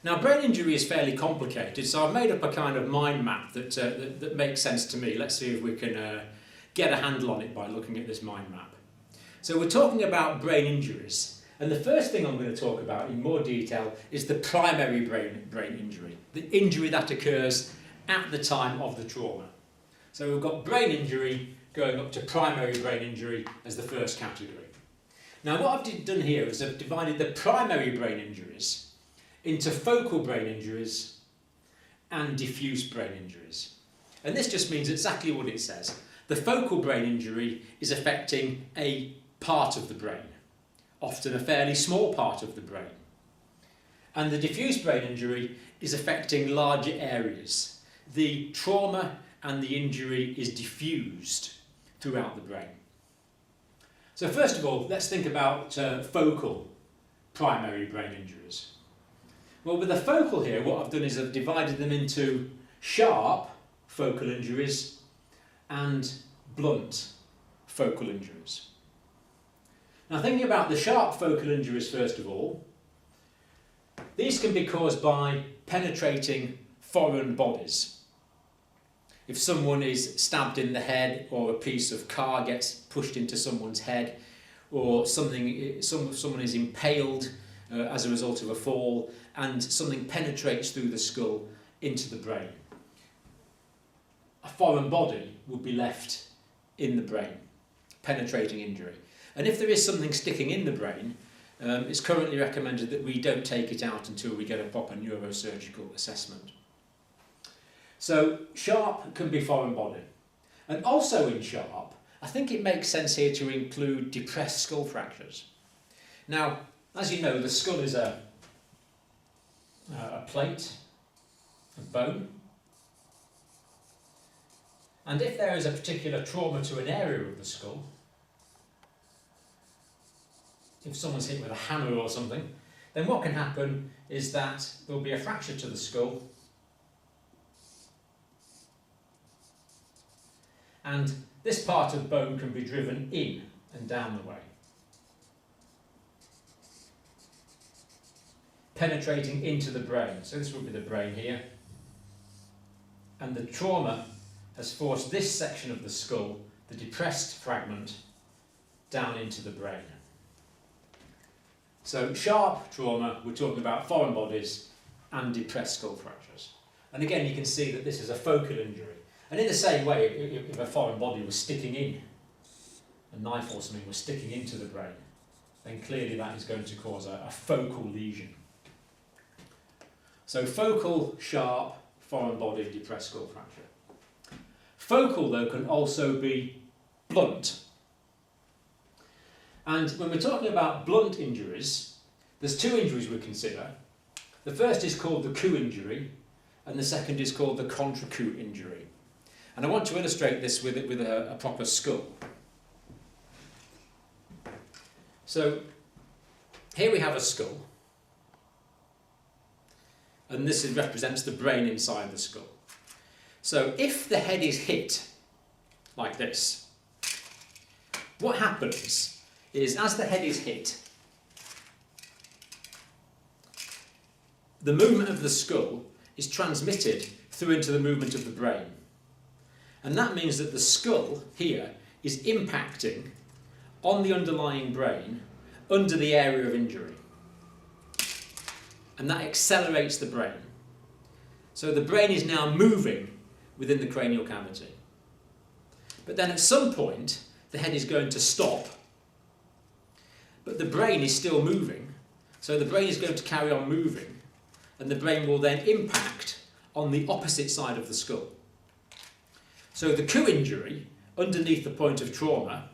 Now, brain injury is fairly complicated, so I've made up a kind of mind map that makes sense to me. Let's see if we can get a handle on it by looking at this mind map. So we're talking about brain injuries, and the first thing I'm going to talk about in more detail is the primary brain injury, the injury that occurs at the time of the trauma. So we've got brain injury going up to primary brain injury as the first category. Now, what I've done here is I've divided the primary brain injuries into focal brain injuries and diffuse brain injuries. And this just means exactly what it says. The focal brain injury is affecting a part of the brain, often a fairly small part of the brain. And the diffuse brain injury is affecting larger areas. The trauma and the injury is diffused throughout the brain. So first of all, let's think about focal primary brain injuries. Well, with the focal here, what I've done is I've divided them into sharp focal injuries and blunt focal injuries. Now, thinking about the sharp focal injuries first of all, these can be caused by penetrating foreign bodies. If someone is stabbed in the head, or a piece of car gets pushed into someone's head, or someone is impaled as a result of a fall, and something penetrates through the skull into the brain, a foreign body would be left in the brain, penetrating injury. And if there is something sticking in the brain, it's currently recommended that we don't take it out until we get a proper neurosurgical assessment. So sharp can be foreign body. And also in sharp, I think it makes sense here to include depressed skull fractures. Now, as you know, the skull is a plate of bone. And if there is a particular trauma to an area of the skull, if someone's hit with a hammer or something, then what can happen is that there'll be a fracture to the skull, and this part of bone can be driven in and down the way, penetrating into the brain. So this would be the brain here, and the trauma has forced this section of the skull, the depressed fragment, down into the brain. So sharp trauma, we're talking about foreign bodies and depressed skull fractures. And again, you can see that this is a focal injury. And in the same way, if a foreign body was sticking in, a knife or something was sticking into the brain, then clearly that is going to cause a focal lesion. So focal, sharp, foreign body, depressed skull fracture. Focal, though, can also be blunt. And when we're talking about blunt injuries, there's two injuries we consider. The first is called the coup injury, and the second is called the Contrecoup injury. And I want to illustrate this with a proper skull. So here we have a skull, and this represents the brain inside the skull. So if the head is hit like this, what happens is, as the head is hit, the movement of the skull is transmitted through into the movement of the brain. And that means that the skull here is impacting on the underlying brain under the area of injury. And that accelerates the brain. So the brain is now moving within the cranial cavity. But then at some point, the head is going to stop. But the brain is still moving. So the brain is going to carry on moving. And the brain will then impact on the opposite side of the skull. So the coup injury, underneath the point of trauma,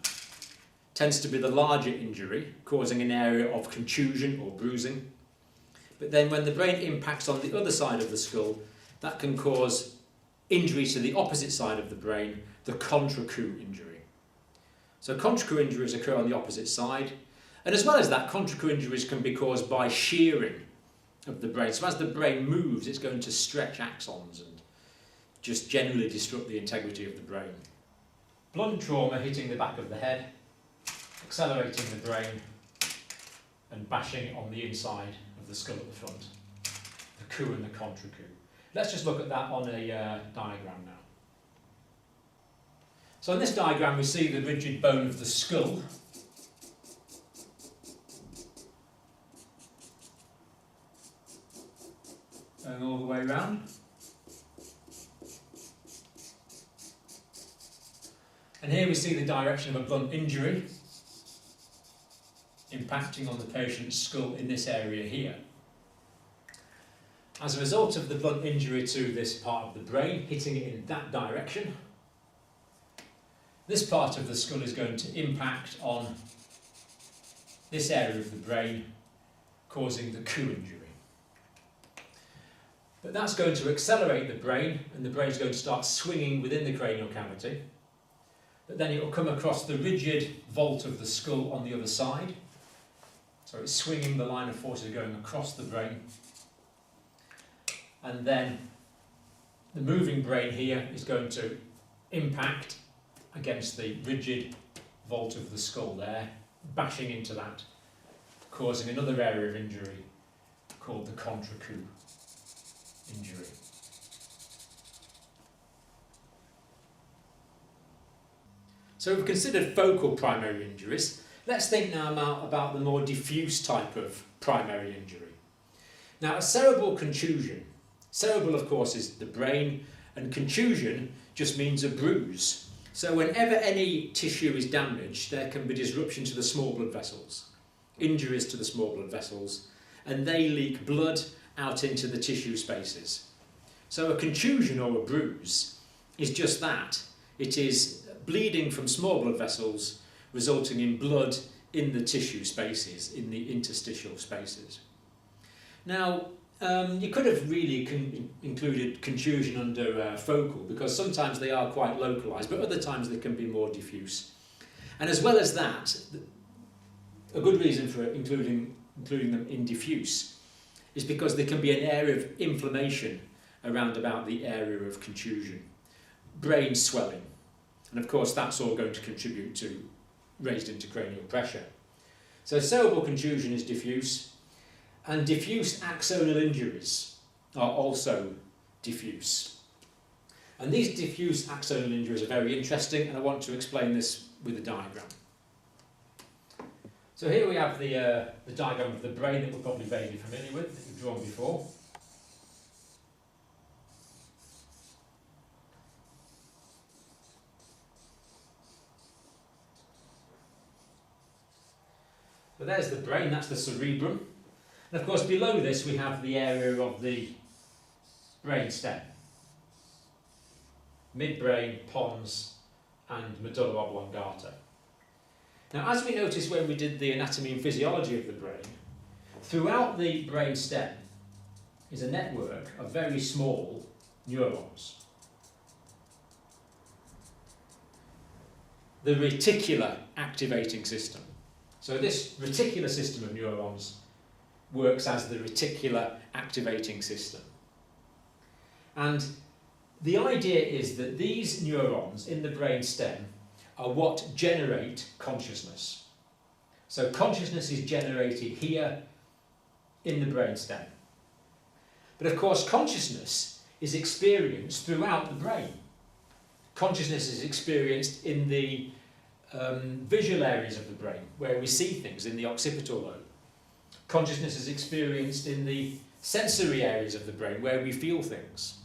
tends to be the larger injury, causing an area of contusion or bruising. But then when the brain impacts on the other side of the skull, that can cause injury to the opposite side of the brain, the Contrecoup injury. So Contrecoup injuries occur on the opposite side. And as well as that, Contrecoup injuries can be caused by shearing of the brain. So as the brain moves, it's going to stretch axons and just generally disrupt the integrity of the brain. Blunt trauma hitting the back of the head, accelerating the brain, and bashing it on the inside of the skull at the front. the coup and the contrecoup. Let's just look at that on a diagram now. So in this diagram we see the rigid bone of the skull. Going all the way around. And here we see the direction of a blunt injury impacting on the patient's skull in this area here. As a result of the blunt injury to this part of the brain, hitting it in that direction, this part of the skull is going to impact on this area of the brain, causing the coup injury. But that's going to accelerate the brain, and the brain is going to start swinging within the cranial cavity. But then it will come across the rigid vault of the skull on the other side. So it's swinging, the line of force is going across the brain. And then the moving brain here is going to impact against the rigid vault of the skull there, bashing into that, causing another area of injury called the Contrecoup Injury. So we've considered focal primary injuries. Let's think now about the more diffuse type of primary injury. Now, a cerebral contusion. Cerebral, of course, is the brain, and contusion just means a bruise. So whenever any tissue is damaged, there can be disruption to the small blood vessels, injuries to the small blood vessels, and they leak blood out into the tissue spaces. So a contusion or a bruise is just that. It is bleeding from small blood vessels resulting in blood in the tissue spaces, in the interstitial spaces. Now, you could have really included contusion under focal, because sometimes they are quite localised, but other times they can be more diffuse. And as well as that, a good reason for including them in diffuse is because there can be an area of inflammation around about the area of contusion, brain swelling, and of course that's all going to contribute to raised intracranial pressure. So cerebral contusion is diffuse. And diffuse axonal injuries are also diffuse. And these diffuse axonal injuries are very interesting, and I want to explain this with a diagram. So here we have the diagram of the brain that we're probably vaguely familiar with, that we've drawn before. So there's the brain, that's the cerebrum. And of course below this we have the area of the brain stem. Midbrain, pons and medulla oblongata. Now, as we noticed when we did the anatomy and physiology of the brain, throughout the brain stem is a network of very small neurons. The reticular activating system. So this reticular system of neurons works as the reticular activating system. And the idea is that these neurons in the brain stem are what generate consciousness. So consciousness is generated here in the brain stem. But of course consciousness is experienced throughout the brain. Consciousness is experienced in the visual areas of the brain, where we see things in the occipital lobe. Consciousness is experienced in the sensory areas of the brain, where we feel things.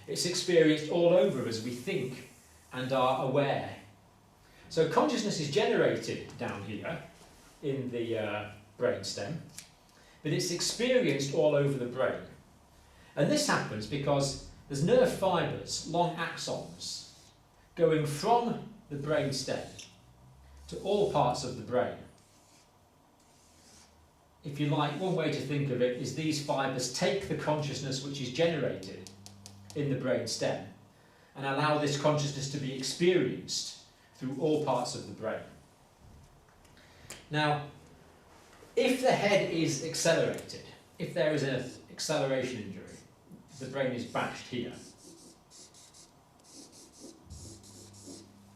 It's experienced all over as we think and are aware. So consciousness is generated down here in the brain stem, but it's experienced all over the brain. And this happens because there's nerve fibres, long axons, going from the brain stem to all parts of the brain. If you like, one way to think of it is these fibres take the consciousness which is generated in the brain stem and allow this consciousness to be experienced through all parts of the brain. Now, if the head is accelerated, if there is an acceleration injury, the brain is bashed here.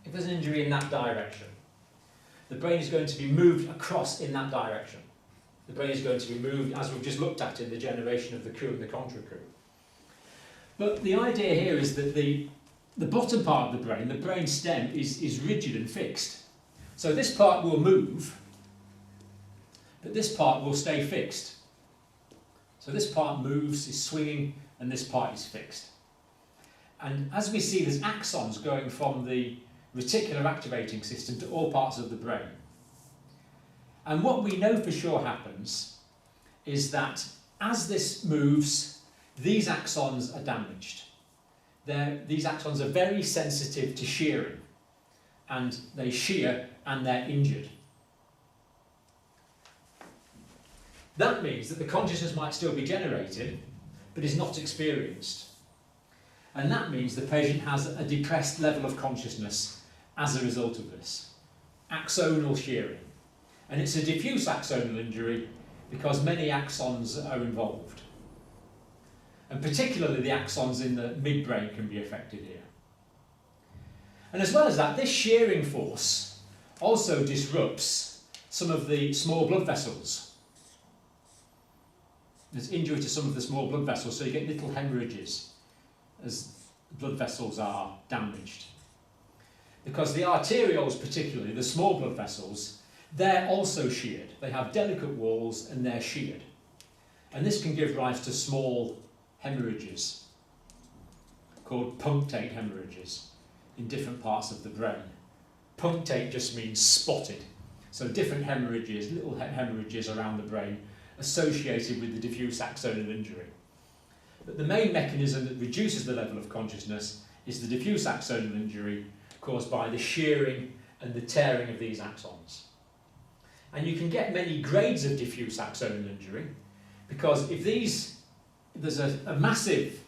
If there's an injury in that direction, the brain is going to be moved across in that direction. The brain is going to be moved, as we've just looked at in the generation of the coup and the Contrecoup. But the idea here is that the bottom part of the brain stem, is rigid and fixed. So this part will move, but this part will stay fixed. So this part moves, is swinging, and this part is fixed. And as we see, there's axons going from the reticular activating system to all parts of the brain. And what we know for sure happens is that as this moves, these axons are damaged. These axons are very sensitive to shearing, and they shear and they're injured. That means that the consciousness might still be generated, but is not experienced. And that means the patient has a depressed level of consciousness as a result of this. Axonal shearing. And it's a diffuse axonal injury because many axons are involved. And particularly the axons in the midbrain can be affected here. And as well as that, this shearing force also disrupts some of the small blood vessels. There's injury to some of the small blood vessels, so you get little hemorrhages as blood vessels are damaged. Because the arterioles, particularly the small blood vessels, they're also sheared. They have delicate walls and they're sheared. And this can give rise to small hemorrhages called punctate hemorrhages in different parts of the brain. Punctate just means spotted. So different hemorrhages, little hemorrhages around the brain associated with the diffuse axonal injury. But the main mechanism that reduces the level of consciousness is the diffuse axonal injury caused by the shearing and the tearing of these axons. And you can get many grades of diffuse axonal injury because if there's a massive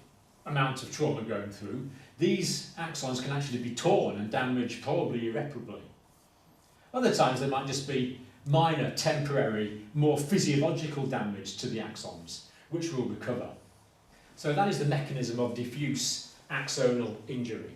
amount of trauma going through, these axons can actually be torn and damaged probably irreparably. Other times there might just be minor, temporary, more physiological damage to the axons, which will recover. So that is the mechanism of diffuse axonal injury.